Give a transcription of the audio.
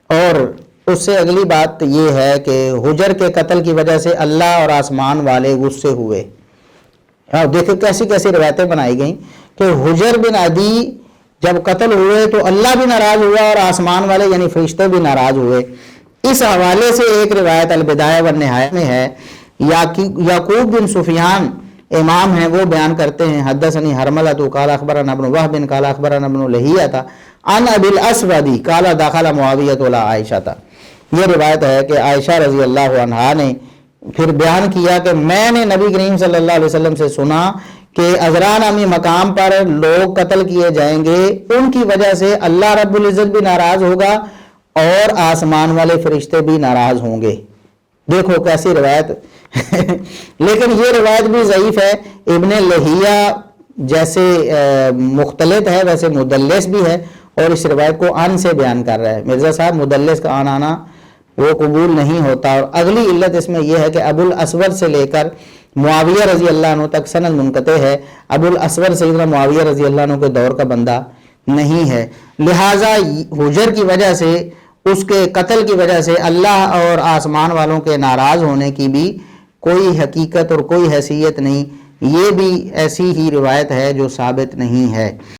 اور اس سے اگلی بات یہ ہے کہ حجر کے قتل کی وجہ سے اللہ اور آسمان والے غصے ہوئے. دیکھو کیسی کیسی روایتیں بنائی گئیں کہ حجر بن عدی جب قتل ہوئے تو اللہ بھی ناراض ہوا اور آسمان والے یعنی فرشتے بھی ناراض ہوئے. اس حوالے سے ایک روایت البدایہ والنہایہ میں ہے، یعقوب بن سفیان امام ہیں، وہ بیان کرتے ہیں حدثنی حرملۃ قال اخبرنا ابن وهب قال اخبرنا ابن لہیہ عن ابی الاسود قال دخل معاویہ علی عائشہ. یہ روایت ہے کہ عائشہ رضی اللہ عنہا نے پھر بیان کیا کہ میں نے نبی کریم صلی اللہ علیہ وسلم سے سنا کہ عذرا نامی مقام پر لوگ قتل کیے جائیں گے، ان کی وجہ سے اللہ رب العزت بھی ناراض ہوگا اور آسمان والے فرشتے بھی ناراض ہوں گے. دیکھو کیسی روایت لیکن یہ روایت بھی ضعیف ہے. ابن لہیہ جیسے مختلط ہے ویسے مدلس بھی ہے اور اس روایت کو ان سے بیان کر رہا ہے. مرزا صاحب مدلس کا آنا وہ قبول نہیں ہوتا. اور اگلی علت اس میں یہ ہے کہ ابو الاسود سے لے کر معاویہ رضی اللہ عنہ تک سند منقطع ہے. ابو الاسود سیدنا معاویہ رضی اللہ عنہ کے دور کا بندہ نہیں ہے، لہٰذا حجر کی وجہ سے، اس کے قتل کی وجہ سے اللہ اور آسمان والوں کے ناراض ہونے کی بھی کوئی حقیقت اور کوئی حیثیت نہیں. یہ بھی ایسی ہی روایت ہے جو ثابت نہیں ہے.